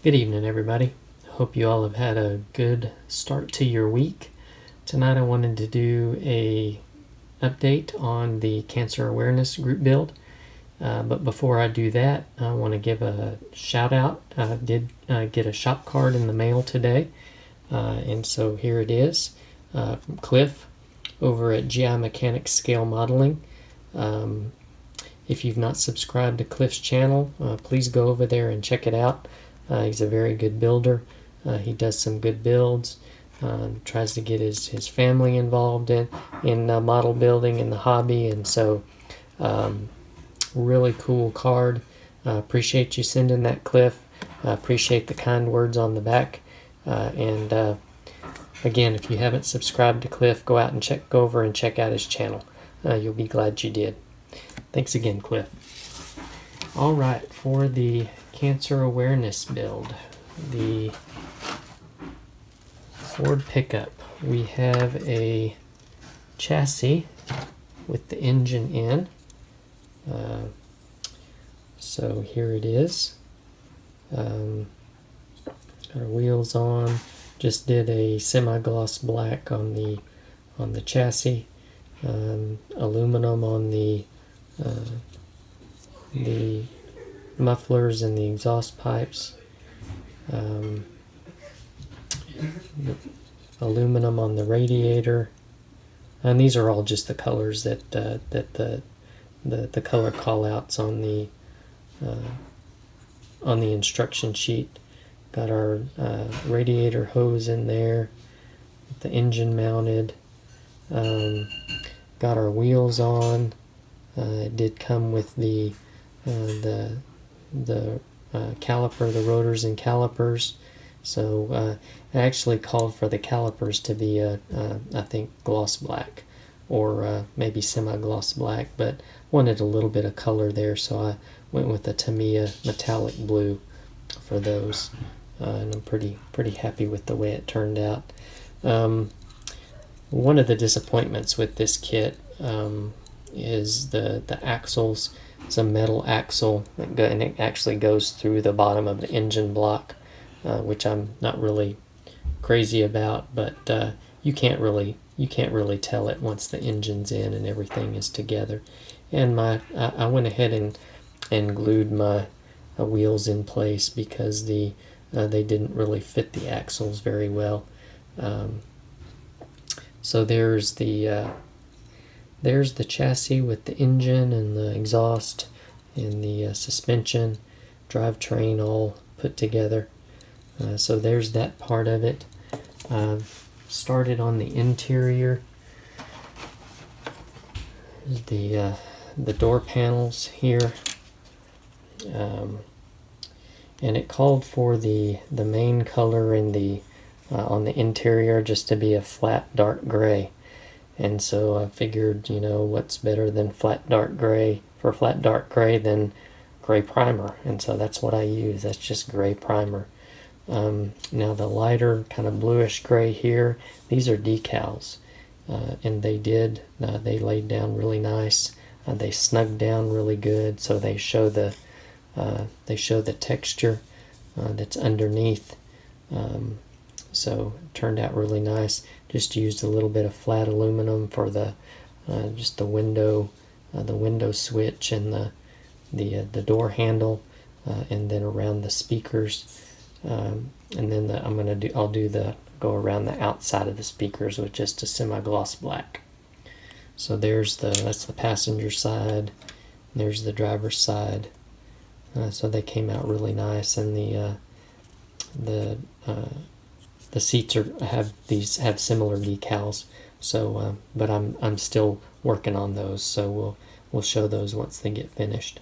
Good evening, everybody. Hope you all have had a good start to your week. Tonight I wanted to do a update on the cancer awareness group build. But before I do that, I want to give a shout out. I did get a shop card in the mail today. And so here it is from Cliff over at GI Mechanics Scale Modeling. If you've not subscribed to Cliff's channel, please go over there and check it out. He's a very good builder. He does some good builds. Tries to get his family involved in model building and the hobby. And so really cool card. Appreciate you sending that, Cliff. Appreciate the kind words on the back. And again, if you haven't subscribed to Cliff, go over and check out his channel. You'll be glad you did. Thanks again, Cliff. All right, for the cancer awareness build, the Ford pickup, we have a chassis with the engine in. So here it is. Got our wheels on. Just did a semi-gloss black on the chassis. Aluminum on the mufflers and the exhaust pipes. Aluminum on the radiator, and these are all just the colors that the color callouts on the instruction sheet. Got our radiator hose in there, the engine mounted. Got our wheels on. It did come with the caliper, the rotors and calipers. So I actually called for the calipers to be I think gloss black, or maybe semi-gloss black, but wanted a little bit of color there, so I went with the Tamiya metallic blue for those, and I'm pretty happy with the way it turned out. One of the disappointments with this kit is the axles. It's a metal axle, and it actually goes through the bottom of the engine block, which I'm not really crazy about, but you can't really tell it once the engine's in and everything is together. And I went ahead and glued my wheels in place because they didn't really fit the axles very well. So there's the chassis with the engine and the exhaust and the suspension, drivetrain all put together. So there's that part of it. Started on the interior. The door panels here, and it called for the main color in the on the interior just to be a flat dark gray. And so I figured, what's better than flat dark gray than gray primer, and so that's what I use. That's just gray primer. Now the lighter kind of bluish gray here, these are decals, and they laid down really nice. They snugged down really good, so they show the texture that's underneath. So it turned out really nice. Just used a little bit of flat aluminum for just the window switch and the door handle, and then around the speakers, and then I'll go around the outside of the speakers with just a semi-gloss black. So that's the passenger side. There's the driver's side. So they came out really nice, and the seats have similar decals. So, but I'm still working on those. So we'll show those once they get finished.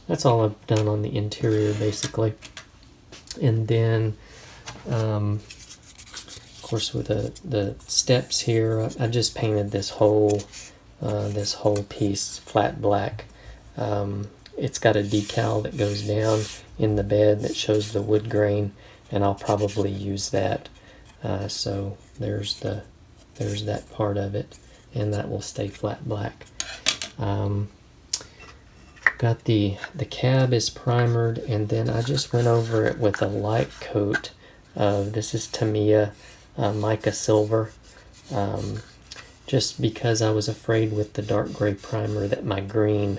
That's all I've done on the interior basically. And then, of course, with the steps here, I just painted this whole piece flat black. It's got a decal that goes down in the bed that shows the wood grain, and I'll probably use that. So there's that part of it, and that will stay flat black. got the cab is primered, and then I just went over it with a light coat of, this is Tamiya mica silver, just because I was afraid with the dark gray primer that my green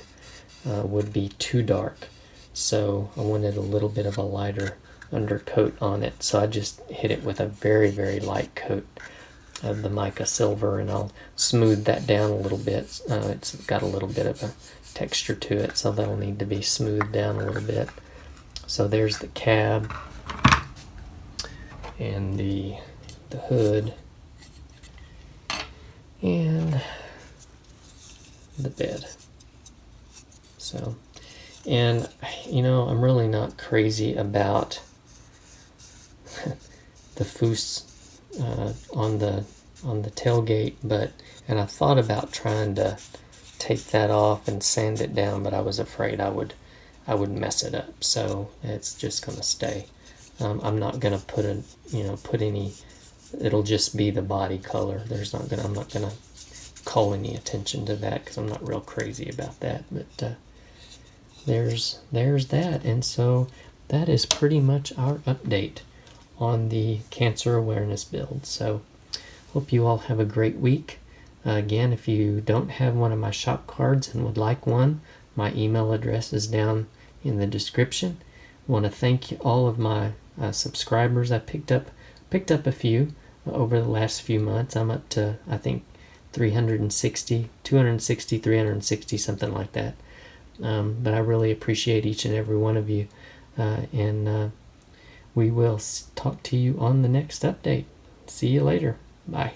would be too dark. So I wanted a little bit of a lighter undercoat on it, so I just hit it with a very, very light coat of the mica silver, and I'll smooth that down a little bit. It's got a little bit of a texture to it, so that'll need to be smoothed down a little bit. So there's the cab and the hood and the bed. So, and you know, I'm really not crazy about the foose on the tailgate, and I thought about trying to take that off and sand it down, but I was afraid I would mess it up, so it's just gonna stay. I'm not gonna put any. It'll just be the body color. I'm not gonna call any attention to that because I'm not real crazy about that. But there's that, and so that is pretty much our update on the cancer awareness build. So hope you all have a great week. Again, if you don't have one of my shop cards and would like one, my email address is down in the description. I want to thank all of my subscribers. I picked up a few over the last few months. I'm up to, I think, 260, 360, something like that. But I really appreciate each and every one of you. And we will talk to you on the next update. See you later. Bye.